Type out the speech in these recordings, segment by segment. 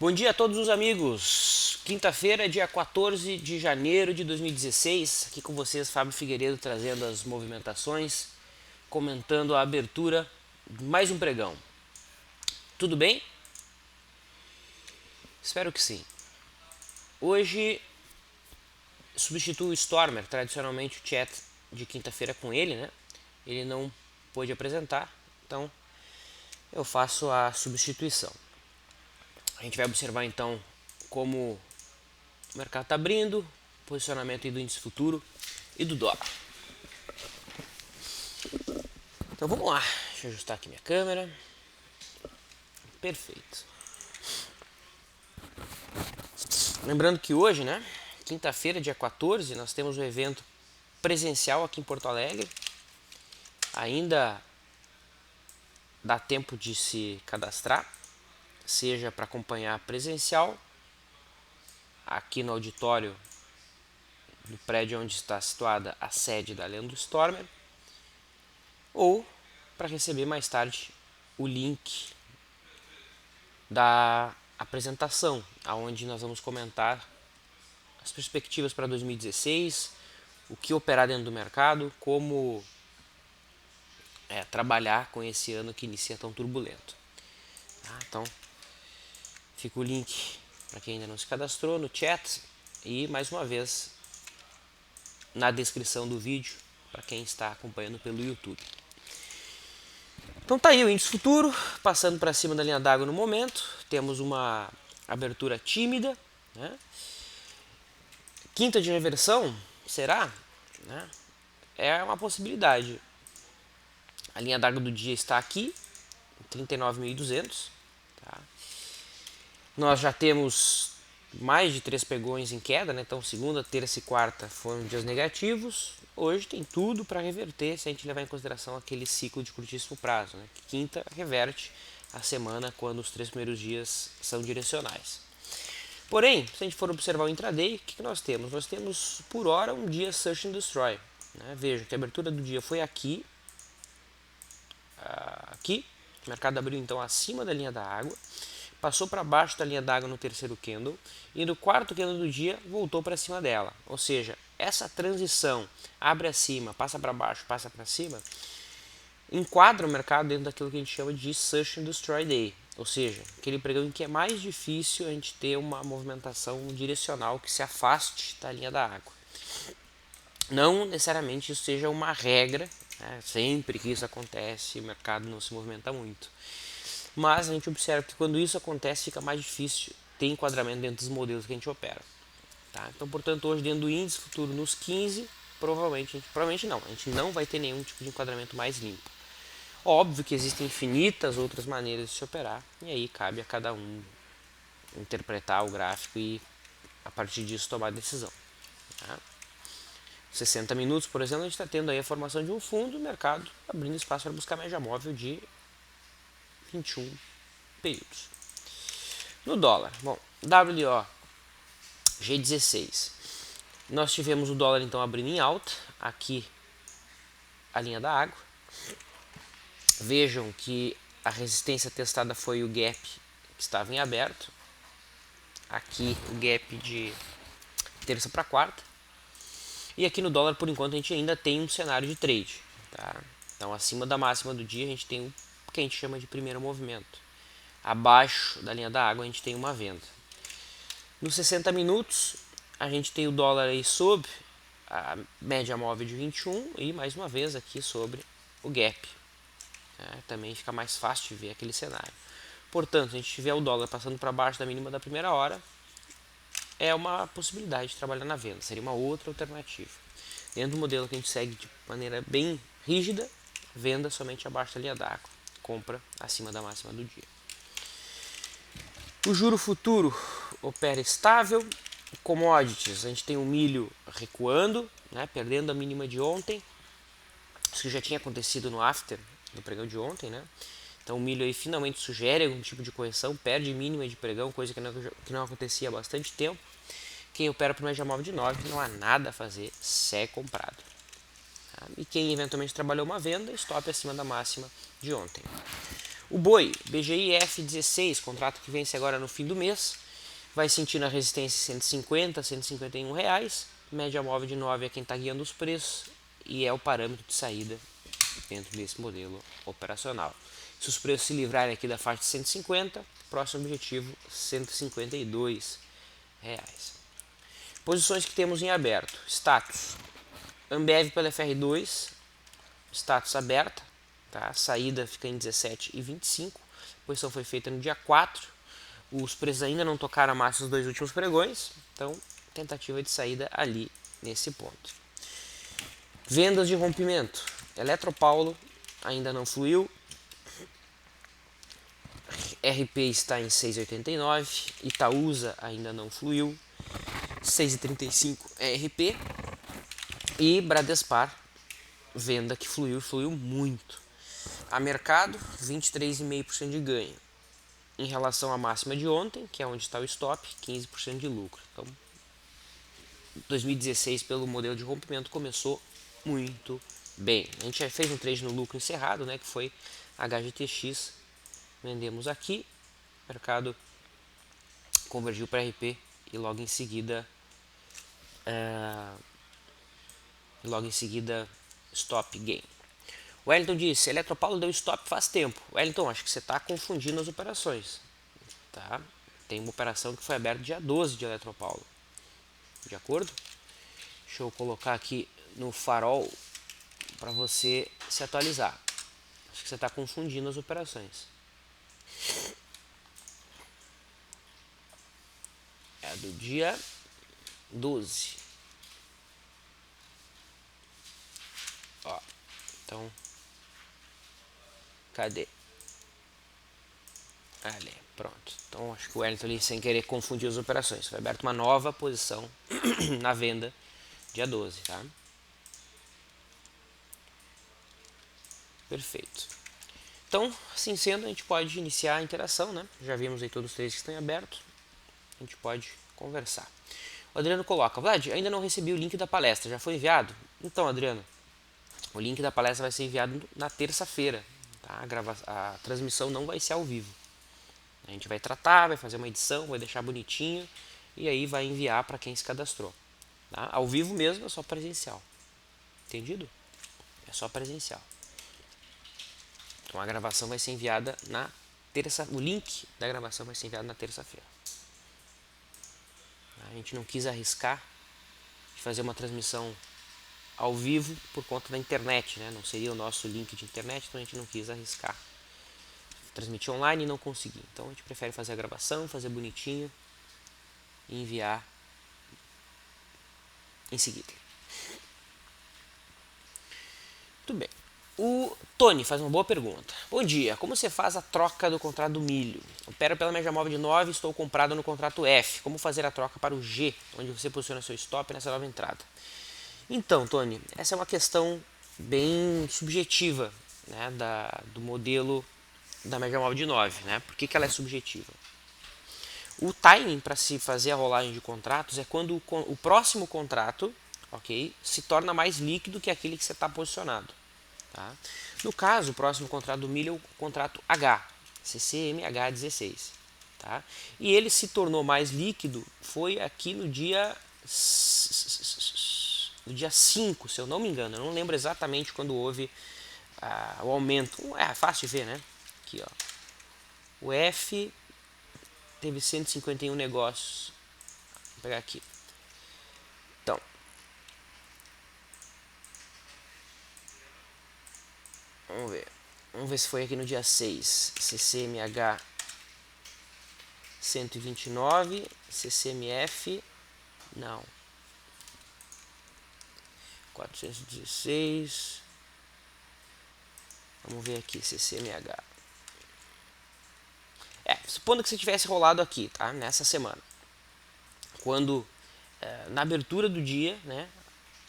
Bom dia a todos os amigos. Quinta-feira, dia 14 de janeiro de 2016. Aqui com vocês, Fábio Figueiredo, trazendo as movimentações, comentando a abertura de mais um pregão. Tudo bem? Espero que sim. Hoje substituo o Stormer, tradicionalmente o chat de quinta-feira com ele, né? Ele não pôde apresentar, então eu faço a substituição. A gente vai observar então como o mercado está abrindo, posicionamento do índice futuro e do dólar. Então vamos lá, deixa eu ajustar aqui minha câmera. Perfeito. Lembrando que hoje, né, quinta-feira, dia 14, nós temos um evento presencial aqui em Porto Alegre. Ainda dá tempo de se cadastrar, seja para acompanhar presencial, aqui no auditório do prédio onde está situada a sede da Leandro Stormer, ou para receber mais tarde o link da apresentação, aonde nós vamos comentar as perspectivas para 2016, o que operar dentro do mercado, como trabalhar com esse ano que inicia tão turbulento. Então, fica o link para quem ainda não se cadastrou no chat e mais uma vez na descrição do vídeo para quem está acompanhando pelo YouTube. Então tá aí o índice futuro, passando para cima da linha d'água no momento. Temos uma abertura tímida, né? Quinta de reversão, será? Né? É uma possibilidade. A linha d'água do dia está aqui, 39.200. Tá? Nós já temos mais de 3 pregões em queda, né? Então segunda, terça e quarta foram dias negativos. Hoje tem tudo para reverter se a gente levar em consideração aquele ciclo de curtíssimo prazo, né? Que quinta reverte a semana quando os 3 primeiros dias são direcionais. Porém, se a gente for observar o intraday, o que nós temos? Nós temos por hora um dia Search and Destroy. Né? Veja que a abertura do dia foi aqui. O mercado abriu então acima da linha da água, passou para baixo da linha d'água no terceiro candle e no quarto candle do dia voltou para cima dela. Ou seja, essa transição abre acima, passa para baixo, passa para cima, enquadra o mercado dentro daquilo que a gente chama de Search and Destroy Day. Ou seja, aquele pregão em que é mais difícil a gente ter uma movimentação direcional que se afaste da linha da água. Não necessariamente isso seja uma regra, né? Sempre que isso acontece o mercado não se movimenta muito. Mas a gente observa que quando isso acontece fica mais difícil ter enquadramento dentro dos modelos que a gente opera. Tá? Então, portanto, hoje dentro do índice futuro nos 15, provavelmente não, a gente não vai ter nenhum tipo de enquadramento mais limpo. Óbvio que existem infinitas outras maneiras de se operar, e aí cabe a cada um interpretar o gráfico e a partir disso tomar a decisão. Tá? 60 minutos, por exemplo, a gente está tendo aí a formação de um fundo, o mercado abrindo espaço para buscar média móvel de 21 períodos. No dólar, bom, WO G16, nós tivemos o dólar então abrindo em alta, aqui a linha da água. Vejam que a resistência testada foi o gap que estava em aberto, aqui o gap de terça para quarta, e aqui no dólar por enquanto a gente ainda tem um cenário de trade, tá? Então acima da máxima do dia a gente tem o que a gente chama de primeiro movimento, abaixo da linha da água a gente tem uma venda. Nos 60 minutos a gente tem o dólar aí sob a média móvel de 21 e mais uma vez aqui sobre o gap. Também fica mais fácil de ver aquele cenário. Portanto, se a gente tiver o dólar passando para baixo da mínima da primeira hora, é uma possibilidade de trabalhar na venda, seria uma outra alternativa. Dentro do modelo que a gente segue de maneira bem rígida, venda somente abaixo da linha d'água, compra acima da máxima do dia. O juro futuro opera estável. Commodities, a gente tem o milho recuando, né, perdendo a mínima de ontem. Isso já tinha acontecido no after do pregão de ontem, né? Então o milho aí finalmente sugere algum tipo de correção, perde mínima de pregão, coisa que não acontecia há bastante tempo. Quem opera por média móvel de 9 não há nada a fazer, segue comprado. Tá? E quem eventualmente trabalhou uma venda, stop acima da máxima de ontem. O boi, BGI F16, contrato que vence agora no fim do mês, vai sentir na resistência 150, 151 reais. Média móvel de 9 é quem está guiando os preços e é o parâmetro de saída dentro desse modelo operacional. Se os preços se livrarem aqui da faixa de 150, próximo objetivo 152 reais. Posições que temos em aberto. Status: Ambev pela FR2, status aberta, tá? Saída fica em 17,25. A posição foi feita no dia 4. Os preços ainda não tocaram a máxima dos dois últimos pregões, então tentativa de saída ali nesse ponto. Vendas de rompimento: Eletropaulo ainda não fluiu, RP está em 6,89, Itaúsa ainda não fluiu, 6,35 RP, e Bradespar, venda que fluiu muito. A mercado, 23,5% de ganho. Em relação à máxima de ontem, que é onde está o stop, 15% de lucro. Então, 2016, pelo modelo de rompimento, começou muito bem. A gente já fez um trade no lucro encerrado, né, que foi HGTX. Vendemos aqui, o mercado convergiu para RP e logo em seguida stop gain. O Wellington disse: Eletropaulo deu stop faz tempo. Wellington, acho que você está confundindo as operações, tá? Tem uma operação que foi aberta dia 12 de Eletropaulo, de acordo? Deixa eu colocar aqui no farol para você se atualizar. Acho que você está confundindo as operações. É do dia 12. Ó, então, cadê? Ali, pronto. Então acho que o Wellington ali, sem querer, confundiu as operações. Foi aberta uma nova posição na venda dia 12, tá? Perfeito. Então, assim sendo, a gente pode iniciar a interação, né? Já vimos aí todos os três que estão abertos. A gente pode conversar. O Adriano coloca: Vlad, ainda não recebi o link da palestra, já foi enviado? Então, Adriano, o link da palestra vai ser enviado na terça-feira, tá? A transmissão não vai ser ao vivo. A gente vai tratar, vai fazer uma edição, vai deixar bonitinho e aí vai enviar para quem se cadastrou. Tá? Ao vivo mesmo é só presencial. Entendido? É só presencial. Então a gravação vai ser enviada na terça. O link da gravação vai ser enviado na terça-feira. A gente não quis arriscar de fazer uma transmissão ao vivo por conta da internet, né? Não seria o nosso link de internet, então a gente não quis arriscar transmitir online e não conseguir. Então a gente prefere fazer a gravação, fazer bonitinho e enviar em seguida. Muito bem. O Tony faz uma boa pergunta. Bom dia, como você faz a troca do contrato do milho? Opero pela média móvel de 9, estou comprado no contrato F. Como fazer a troca para o G, onde você posiciona seu stop nessa nova entrada? Então, Tony, essa é uma questão bem subjetiva, né, do modelo da média móvel de 9. Né? Por que ela é subjetiva? O timing para se fazer a rolagem de contratos é quando o próximo contrato, ok, se torna mais líquido que aquele que você está posicionado. Tá? No caso, o próximo contrato do milho é o contrato H, CCMH16. Tá? E ele se tornou mais líquido foi aqui no dia 5, se eu não me engano. Eu não lembro exatamente quando houve o aumento. É fácil de ver, né? Aqui, ó. O F teve 151 negócios. Vou pegar aqui. Então, vamos ver se foi aqui no dia 6. CCMH 129, CCMF não. 416. Vamos ver aqui, CCMH. Supondo que você tivesse rolado aqui, tá? Nessa semana. Quando, na abertura do dia, né,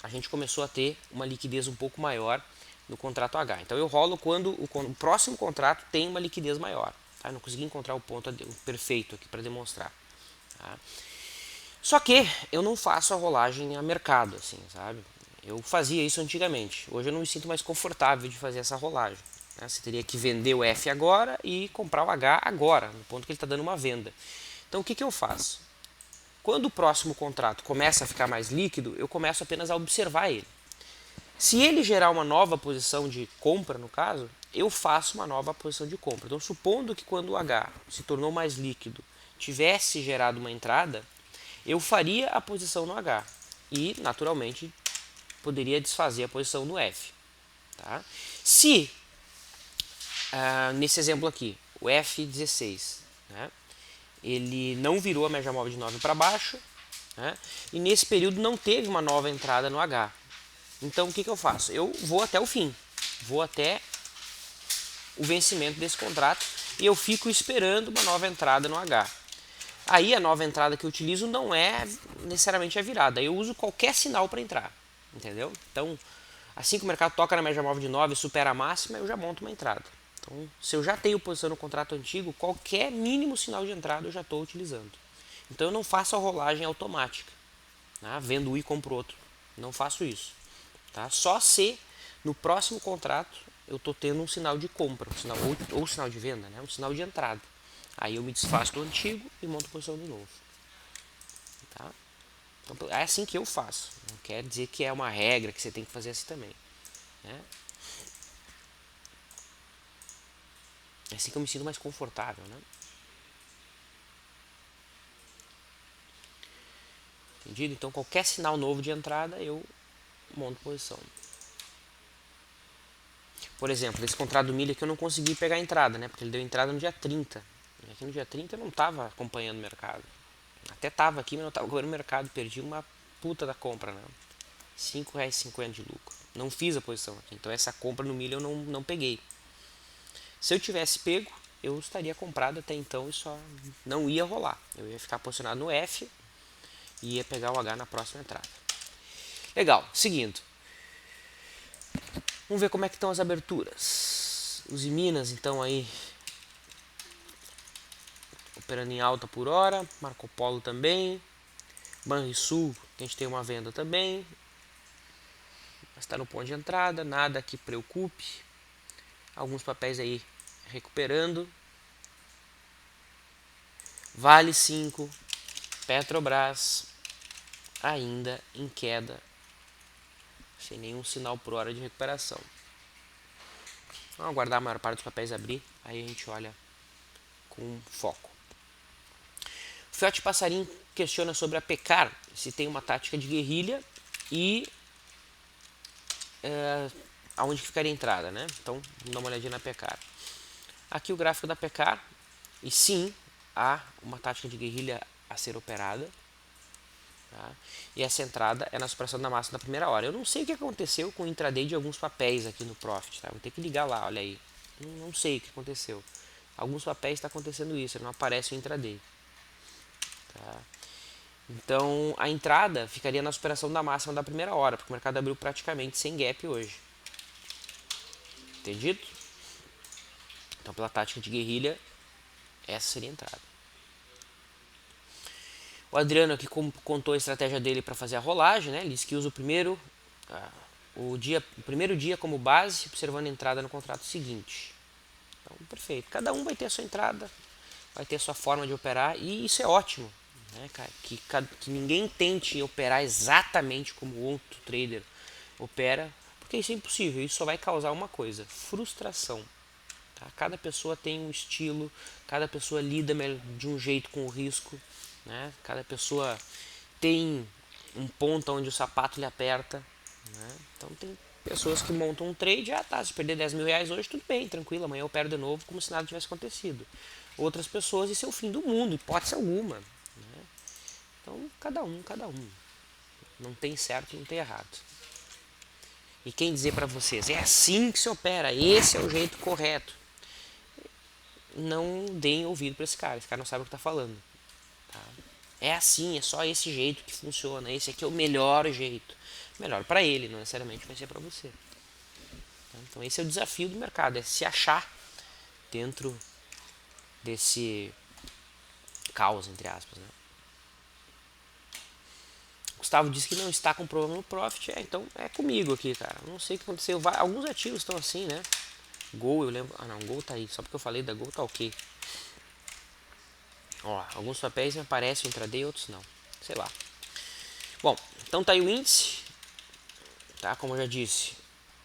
a gente começou a ter uma liquidez um pouco maior no contrato H. Então eu rolo quando o próximo contrato tem uma liquidez maior. Tá? Eu não consegui encontrar o ponto perfeito aqui para demonstrar. Tá? Só que eu não faço a rolagem a mercado, assim, sabe? Eu fazia isso antigamente. Hoje eu não me sinto mais confortável de fazer essa rolagem. né? Você teria que vender o F agora e comprar o H agora, no ponto que ele está dando uma venda. Então o que eu faço? Quando o próximo contrato começa a ficar mais líquido, eu começo apenas a observar ele. Se ele gerar uma nova posição de compra, no caso, eu faço uma nova posição de compra. Então, supondo que quando o H se tornou mais líquido, tivesse gerado uma entrada, eu faria a posição no H e, naturalmente, poderia desfazer a posição no F. Tá? Se, nesse exemplo aqui, o F16, né, ele não virou a média móvel de 9 para baixo, né, e nesse período não teve uma nova entrada no H. Então o que eu faço? Eu vou até o fim, vou até o vencimento desse contrato e eu fico esperando uma nova entrada no H. Aí a nova entrada que eu utilizo não é necessariamente a virada, eu uso qualquer sinal para entrar, entendeu? Então, assim que o mercado toca na média móvel de 9 e supera a máxima, eu já monto uma entrada. Então, se eu já tenho posição no contrato antigo, qualquer mínimo sinal de entrada eu já estou utilizando. Então eu não faço a rolagem automática, né? Vendo um e compro outro, não faço isso. Tá? Só se no próximo contrato eu estou tendo um sinal de compra, um sinal, ou sinal de venda, né? Um sinal de entrada. Aí eu me desfaço do antigo e monto posição do novo. Tá? Então, é assim que eu faço. Não quer dizer que é uma regra que você tem que fazer assim também. Né? É assim que eu me sinto mais confortável. Né? Entendido? Então qualquer sinal novo de entrada eu monto posição. Por exemplo, esse contrato do milho aqui eu não consegui pegar a entrada, né? Porque ele deu entrada no dia 30. E aqui no dia 30 eu não estava acompanhando o mercado. Até estava aqui, mas não estava acompanhando o mercado. Perdi uma puta da compra, né? R$5,50 de lucro. Não fiz a posição aqui. Então essa compra no milho eu não peguei. Se eu tivesse pego, eu estaria comprado até então e só não ia rolar. Eu ia ficar posicionado no F e ia pegar o H na próxima entrada. Legal, seguindo. Vamos ver como é que estão as aberturas. Os Minas, então, aí operando em alta por hora. Marco Polo também. Banrisul, que a gente tem uma venda também. Mas está no ponto de entrada, nada que preocupe. Alguns papéis aí recuperando. Vale 5, Petrobras ainda em queda, sem nenhum sinal por hora de recuperação. Vamos aguardar a maior parte dos papéis abrir, aí a gente olha com foco. O Fiote Passarim questiona sobre a Pecar, se tem uma tática de guerrilha e aonde ficaria a entrada, né? Então, vamos dar uma olhadinha na Pecar. Aqui o gráfico da Pecar, e sim, há uma tática de guerrilha a ser operada. Tá? E essa entrada é na superação da máxima da primeira hora. Eu não sei o que aconteceu com o intraday de alguns papéis aqui no Profit. Tá? Vou ter que ligar lá, olha aí. Não sei o que aconteceu. Alguns papéis está acontecendo isso, não aparece o intraday. Tá? Então a entrada ficaria na superação da máxima da primeira hora, porque o mercado abriu praticamente sem gap hoje. Entendido? Então pela tática de guerrilha, essa seria a entrada. O Adriano aqui contou a estratégia dele para fazer a rolagem, né? Ele disse que usa o primeiro dia como base, observando a entrada no contrato seguinte. Então, perfeito. Cada um vai ter a sua entrada, vai ter a sua forma de operar e isso é ótimo, né, cara? Que ninguém tente operar exatamente como o outro trader opera, porque isso é impossível. Isso só vai causar uma coisa: frustração. Tá? Cada pessoa tem um estilo, cada pessoa lida de um jeito com o risco. Né? Cada pessoa tem um ponto onde o sapato lhe aperta. Né? Então tem pessoas que montam um trade, tá, se perder 10 mil reais hoje, tudo bem, tranquilo, amanhã eu perdo de novo como se nada tivesse acontecido. Outras pessoas, isso é o fim do mundo, hipótese alguma. Né? Então cada um. Não tem certo, não tem errado. E quem dizer para vocês, é assim que se opera, esse é o jeito correto. Não deem ouvido para esse cara não sabe o que está falando. Tá? É assim, é só esse jeito que funciona. Esse aqui é o melhor jeito. Melhor para ele, não necessariamente vai ser para você. Tá? Então esse é o desafio do mercado, é se achar dentro desse caos, entre aspas. Né? Gustavo disse que não está com problema no Profit. Então é comigo aqui, cara. Não sei o que aconteceu. Alguns ativos estão assim, né? Gol, eu lembro. Ah não, Gol tá aí. Só porque eu falei da Gol tá ok. Ó, alguns papéis me aparecem o intraday, outros não. Sei lá. Bom, então tá aí o índice. Tá, como eu já disse,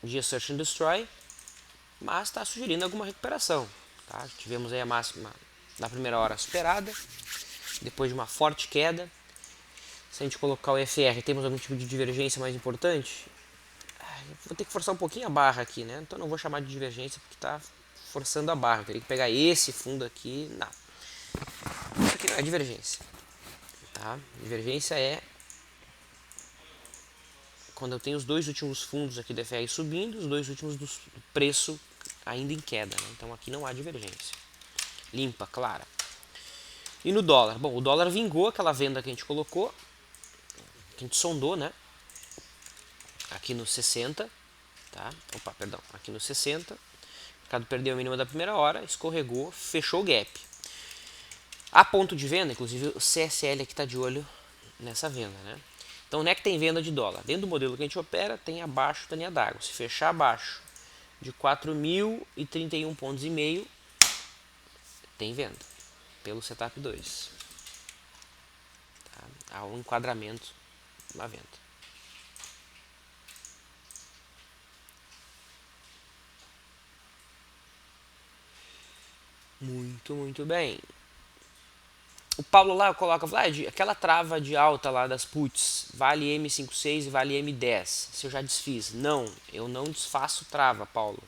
dia Search and Destroy. Mas está sugerindo alguma recuperação. Tá? Tivemos aí a máxima da primeira hora superada. Depois de uma forte queda. Se a gente colocar o FR, temos algum tipo de divergência mais importante? Vou ter que forçar um pouquinho a barra aqui, né? Então não vou chamar de divergência porque está forçando a barra. Eu teria que pegar esse fundo aqui. Não. Isso aqui não é divergência. Tá? Divergência é quando eu tenho os dois últimos fundos aqui do FR subindo, os dois últimos do preço ainda em queda. Né? Então aqui não há divergência. Limpa, clara. E no dólar? Bom, o dólar vingou aquela venda que a gente colocou, que a gente sondou, né? Aqui no 60, tá? Opa, perdão, aqui no 60. O mercado perdeu a mínima da primeira hora, escorregou, fechou o gap. A ponto de venda, inclusive o CSL aqui está de olho nessa venda, né? Então, onde é que tem venda de dólar? Dentro do modelo que a gente opera, tem abaixo da linha d'água. Se fechar abaixo de 4.031 pontos e meio, tem venda pelo setup 2. Tá? Há um enquadramento na venda. Muito bem. O Paulo lá coloca, Vlad, aquela trava de alta lá das puts, vale M56 e vale M10. Se eu já desfiz. Não, eu não desfaço trava, Paulo.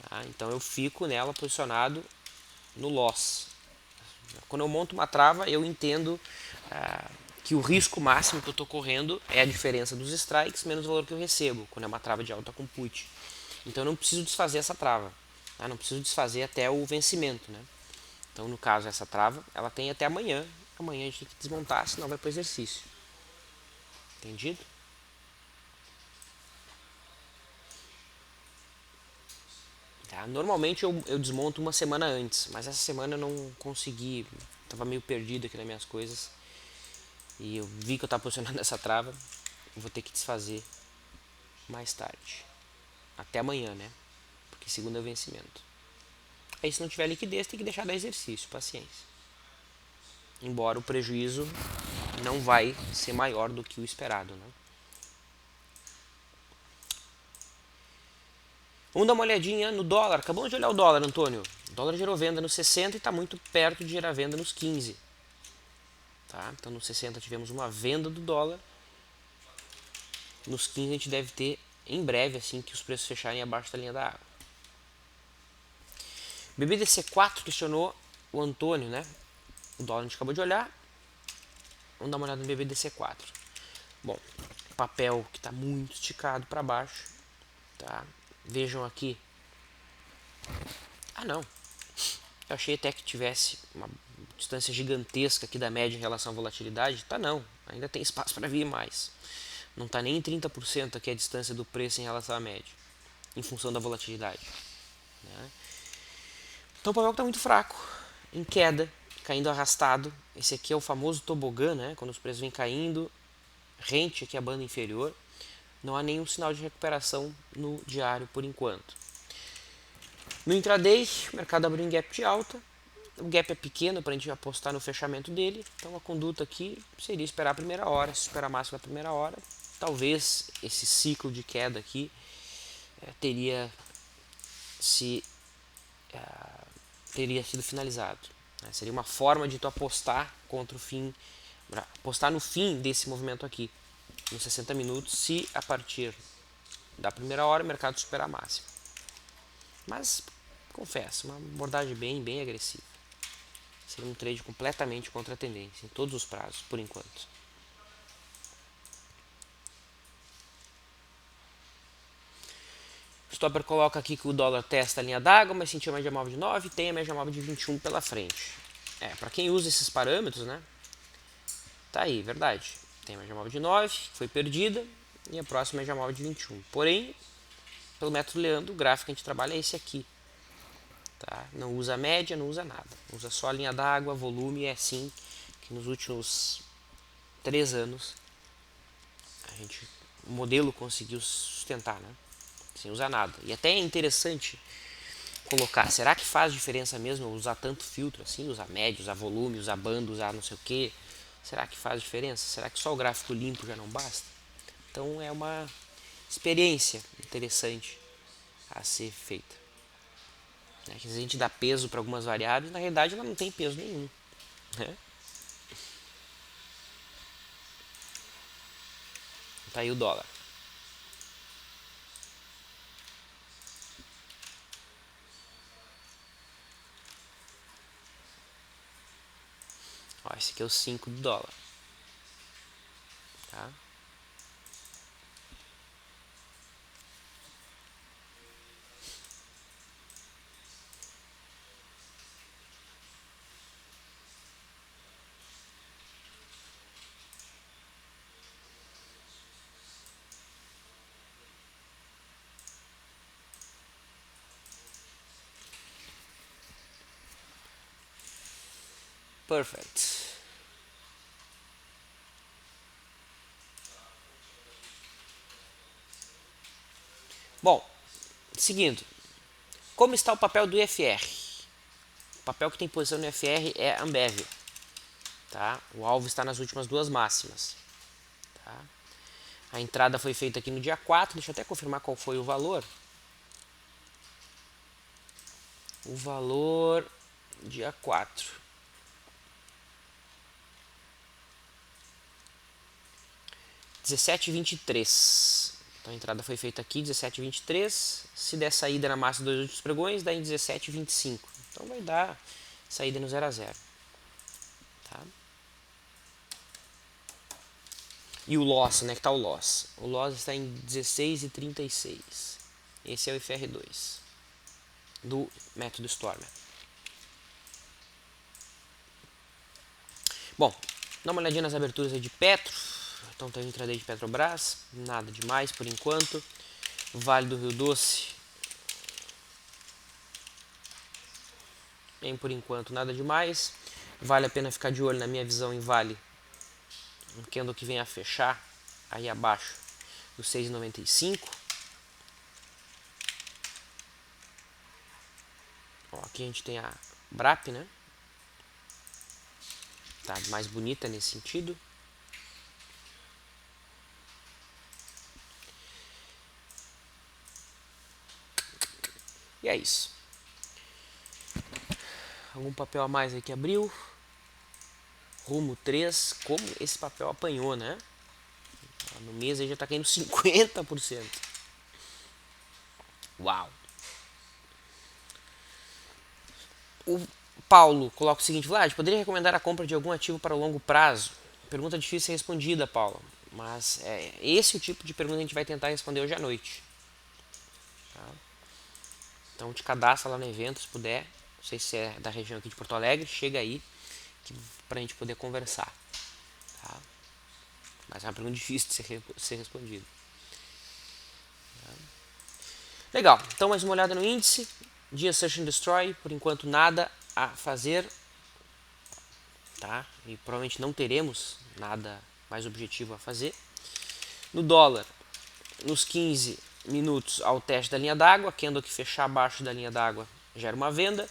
Tá? Então eu fico nela posicionado no loss. Quando eu monto uma trava, eu entendo que o risco máximo que eu estou correndo é a diferença dos strikes menos o valor que eu recebo, quando é uma trava de alta com put. Então eu não preciso desfazer essa trava. Tá? Não preciso desfazer até o vencimento. Né? Então, no caso, essa trava, ela tem até amanhã. Amanhã a gente tem que desmontar, senão vai para o exercício. Entendido? Tá? Normalmente eu desmonto uma semana antes, mas essa semana eu não consegui. Tava meio perdido aqui nas minhas coisas. E eu vi que eu estava posicionando essa trava. Vou ter que desfazer mais tarde. Até amanhã, né? Porque segunda é o vencimento. Aí se não tiver liquidez, tem que deixar dar exercício, paciência. Embora o prejuízo não vai ser maior do que o esperado, né? Vamos dar uma olhadinha no dólar. Acabamos de olhar o dólar, Antônio. O dólar gerou venda nos 60 e está muito perto de gerar venda nos 15. Tá? Então nos 60 tivemos uma venda do dólar. Nos 15 a gente deve ter em breve, assim que os preços fecharem abaixo da linha da água. BBDC4 questionou o Antônio, né? O dólar a gente acabou de olhar. Vamos dar uma olhada no BBDC4. Bom, papel que está muito esticado para baixo. Tá? Vejam aqui. Ah, não. Eu achei até que tivesse uma distância gigantesca aqui da média em relação à volatilidade. Tá não, ainda tem espaço para vir mais. Não está nem em 30% aqui a distância do preço em relação à média, em função da volatilidade. Né? Então o papel está muito fraco, em queda, caindo arrastado. Esse aqui é o famoso tobogã, né? Quando os preços vêm caindo, rente aqui a banda inferior. Não há nenhum sinal de recuperação no diário por enquanto. No intraday, o mercado abriu em gap de alta. O gap é pequeno para a gente apostar no fechamento dele. Então a conduta aqui seria esperar a primeira hora. Se esperar a máxima a primeira hora, talvez esse ciclo de queda aqui teria sido finalizado. Né? Seria uma forma de tu apostar contra o fim, apostar no fim desse movimento aqui, nos 60 minutos, se a partir da primeira hora o mercado superar a máxima. Mas, confesso, uma abordagem bem agressiva. Seria um trade completamente contra a tendência, em todos os prazos, por enquanto. O Stopper coloca aqui que o dólar testa a linha d'água, mas sentiu a média móvel de 9 e tem a média móvel de 21 pela frente. Para quem usa esses parâmetros, né? Tá aí, verdade. Tem a média móvel de 9, que foi perdida, e a próxima média móvel de 21. Porém, pelo método Leandro, o gráfico que a gente trabalha é esse aqui. Tá? Não usa a média, não usa nada. Usa só a linha d'água, volume, é assim que nos últimos 3 anos o modelo conseguiu sustentar, né? Sem usar nada. E até é interessante colocar, será que faz diferença mesmo usar tanto filtro assim, usar médio, usar volume, usar bando, usar não sei o que? Será que faz diferença? Será que só o gráfico limpo já não basta? Então é uma experiência interessante a ser feita. Que a gente dá peso para algumas variáveis, na realidade ela não tem peso nenhum. Né? Tá aí o dólar. Ó, esse aqui é o 5 do dólar. Tá? Perfect. Bom, seguindo. Como está o papel do IFR? O papel que tem posição no IFR é Ambev. Tá? O alvo está nas últimas duas máximas. Tá? A entrada foi feita aqui no dia 4. Deixa eu até confirmar qual foi o valor. O valor dia 4. 17,23. Então a entrada foi feita aqui, 17,23. Se der saída na massa dos dois últimos pregões, dá em 17,25. Então vai dar saída no 0 a 0. Tá? E o loss, onde é que está o loss? O loss está em 16,36. Esse é o IFR2 do método Stormer. Bom, dá uma olhadinha nas aberturas aí de Petro. Então tem intraday de Petrobras, nada demais por enquanto. Vale do Rio Doce, bem por enquanto nada demais. Vale a pena ficar de olho na minha visão em Vale. Um candle que vem a fechar aí abaixo do 6,95. Ó, aqui a gente tem a BRAP, né? Tá mais bonita nesse sentido. E é isso. Algum papel a mais aí que abriu. Rumo 3. Como esse papel apanhou, né? No mês aí já tá caindo 50%. Uau! O Paulo coloca o seguinte: Vlad, poderia recomendar a compra de algum ativo para longo prazo? Pergunta difícil de ser respondida, Paulo. Mas é esse o tipo de pergunta que a gente vai tentar responder hoje à noite. Tá? Então te cadastra lá no evento, se puder. Não sei se é da região aqui de Porto Alegre, chega aí para a gente poder conversar. Tá? Mas é uma pergunta difícil de ser respondida. Tá? Legal, então mais uma olhada no índice. Dia Search and Destroy, por enquanto nada a fazer. Tá? E provavelmente não teremos nada mais objetivo a fazer. No dólar, nos 15 minutos ao teste da linha d'água, candle que fechar abaixo da linha d'água gera uma venda.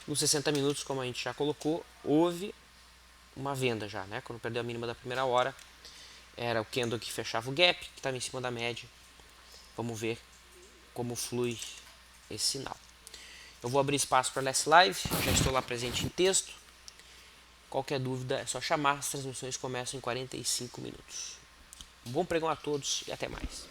Nos 60 minutos, como a gente já colocou, houve uma venda já, né? Quando perdeu a mínima da primeira hora, era o candle que fechava o gap, que estava em cima da média. Vamos ver como flui esse sinal. Eu vou abrir espaço para Last Live, já estou lá presente em texto. Qualquer dúvida é só chamar, as transmissões começam em 45 minutos. Um bom pregão a todos e até mais.